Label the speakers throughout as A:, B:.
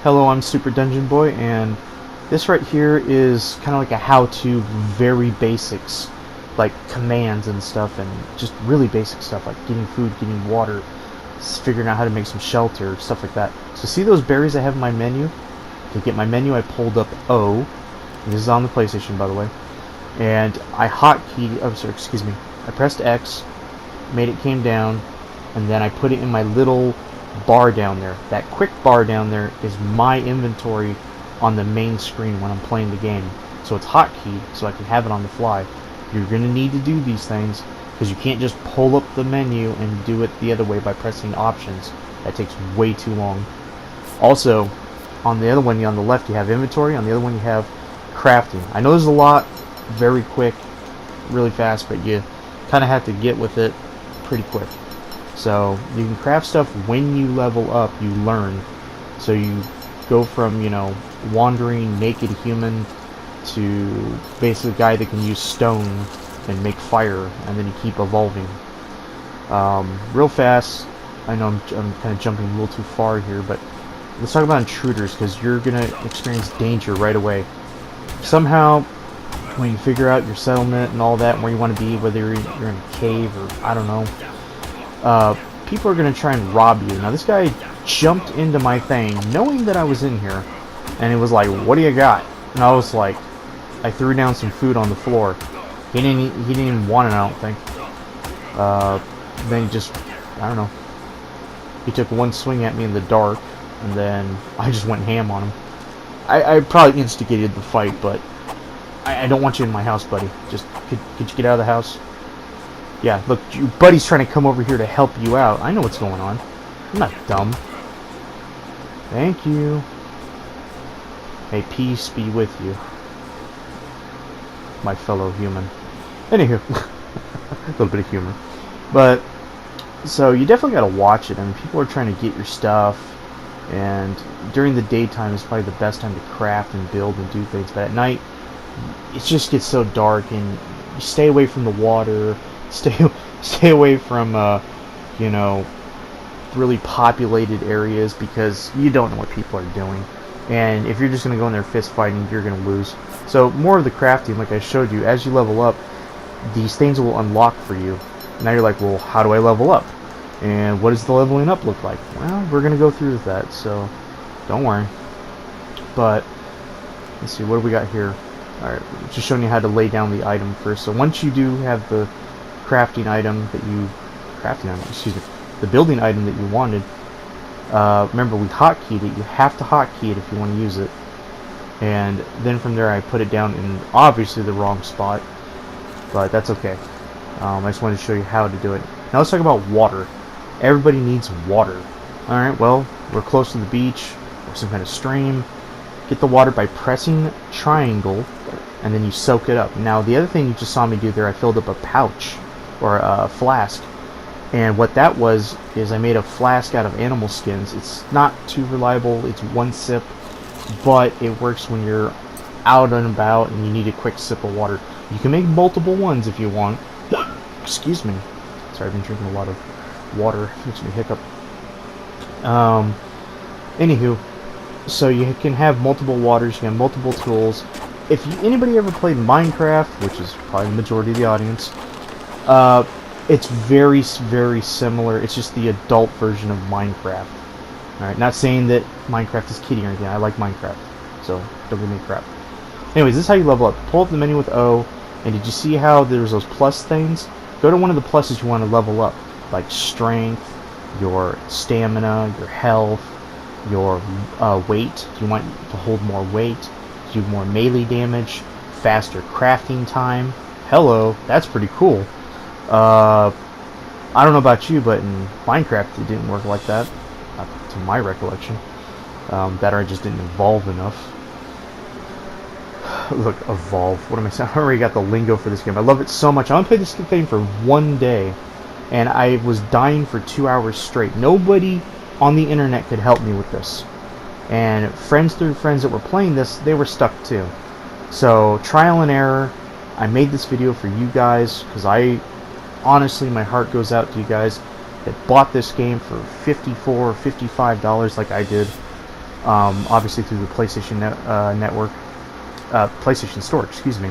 A: Hello, I'm Super Dungeon Boy, and this right here is kind of like a how-to, very basics, like commands and stuff, and just really basic stuff like getting food, getting water, figuring out how to make some shelter, stuff like that. So see those berries I have in my menu? To get my menu, I pulled up O. This is on the PlayStation, by the way, and I hotkeyed. Oh, sorry, excuse me. I pressed X, made it came down, and then I put it in my little bar down there. That quick bar down there is my inventory on the main screen when I'm playing the game. So it's hotkeyed, so I can have it on the fly. You're going to need to do these things because you can't just pull up the menu and do it the other way by pressing options. That takes way too long. Also, on the other one, on the left, you have inventory. On the other one, you have crafting. I know there's a lot, very quick, really fast, but you kind of have to get with it pretty quick. So you can craft stuff when you level up, you learn. So you go from, wandering naked human to basically a guy that can use stone and make fire, and then you keep evolving. Real fast, I know I'm kind of jumping a little too far here, but let's talk about intruders, because you're going to experience danger right away. Somehow, when you figure out your settlement and all that, and where you want to be, whether you're in a cave or I don't know, people are going to try and rob you. Now this guy jumped into my thing knowing that I was in here, and he was like, "What do you got?" And I was like, I threw down some food on the floor. He didn't even want it, I don't think. Then he just, I don't know, he took one swing at me in the dark, and then I just went ham on him. I probably instigated the fight, but I don't want you in my house, buddy. Just could you get out of the house? Yeah, look, your buddy's trying to come over here to help you out. I know what's going on. I'm not dumb. Thank you. May peace be with you, my fellow human. Anywho, a little bit of humor. But, so you definitely gotta watch it. I mean, people are trying to get your stuff, and during the daytime is probably the best time to craft and build and do things. But at night, it just gets so dark, and you stay away from the water. Stay away from, really populated areas, because you don't know what people are doing. And if you're just going to go in there fist fighting, you're going to lose. So more of the crafting, like I showed you, as you level up, these things will unlock for you. Now you're like, well, how do I level up? And what does the leveling up look like? Well, we're going to go through that, so don't worry. But, let's see, what do we got here? Alright, just showing you how to lay down the item first. So once you do have the crafting item that you... the building item that you wanted, remember we hotkeyed it. You have to hotkey it if you want to use it. And then from there I put it down in obviously the wrong spot, but that's okay. I just wanted to show you how to do it. Now let's talk about water. Everybody needs water. Alright, well, we're close to the beach or some kind of stream. Get the water by pressing triangle, and then you soak it up. Now the other thing you just saw me do there, I filled up a pouch or a flask. And what that was is I made a flask out of animal skins. It's not too reliable. It's one sip, but it works when you're out and about and you need a quick sip of water. You can make multiple ones if you want. Excuse me. Sorry, I've been drinking a lot of water. It makes me hiccup. Anywho, so you can have multiple waters. You can have multiple tools. If anybody ever played Minecraft, which is probably the majority of the audience, it's very, very similar. It's just the adult version of Minecraft. Alright, not saying that Minecraft is kiddie or anything. I like Minecraft, so don't give me crap. Anyways, this is how you level up. Pull up the menu with O, and did you see how there's those plus things? Go to one of the pluses you want to level up, like strength, your stamina, your health, your weight. Do you want to hold more weight? Do you more melee damage? Faster crafting time? Hello, that's pretty cool. I don't know about you, but in Minecraft it didn't work like that, not to my recollection. That or I just didn't evolve enough. Look, evolve. What am I saying? I already got the lingo for this game. I love it so much. I want to play this game for one day, and I was dying for 2 hours straight. Nobody on the internet could help me with this. And friends through friends that were playing this, they were stuck too. So, trial and error. I made this video for you guys, because honestly, my heart goes out to you guys that bought this game for $54 or $55 like I did. obviously through the PlayStation network, PlayStation Store, excuse me.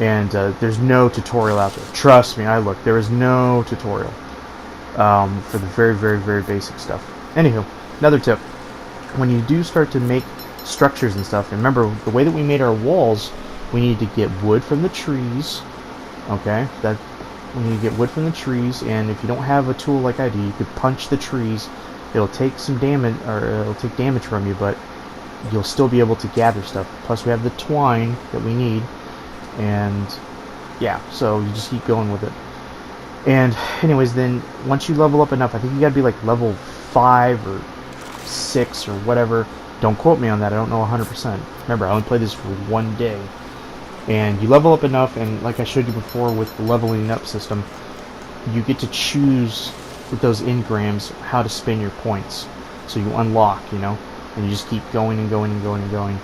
A: And there's no tutorial out there. Trust me, I looked. There is no tutorial for the very, very, very basic stuff. Anywho, another tip: when you do start to make structures and stuff, remember the way that we made our walls. We need to get wood from the trees. Okay, that we need to get wood from the trees, and if you don't have a tool like I do, you could punch the trees. It'll take some damage, or it'll take damage from you, but you'll still be able to gather stuff. Plus, we have the twine that we need, and yeah, so you just keep going with it. And anyways, then once you level up enough, I think you gotta be like level 5 or 6 or whatever. Don't quote me on that. I don't know 100%. Remember, I only played this for one day. And you level up enough, and like I showed you before with the leveling up system, you get to choose with those engrams how to spend your points. So you unlock, you know, and you just keep going and going and going and going.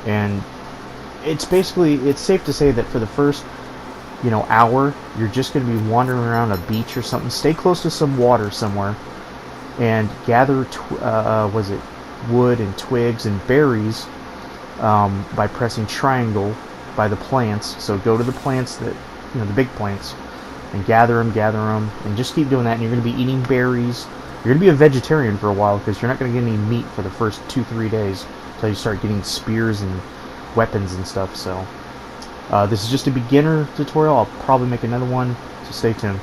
A: And it's basically, it's safe to say that for the first, you know, hour, you're just going to be wandering around a beach or something. Stay close to some water somewhere and gather wood and twigs and berries by pressing triangle by the plants. So go to the plants that, you know, the big plants, and gather them, and just keep doing that. And you're going to be eating berries. You're going to be a vegetarian for a while because you're not going to get any meat for the first 2-3 days until you start getting spears and weapons and stuff. So this is just a beginner tutorial. I'll probably make another one, so stay tuned.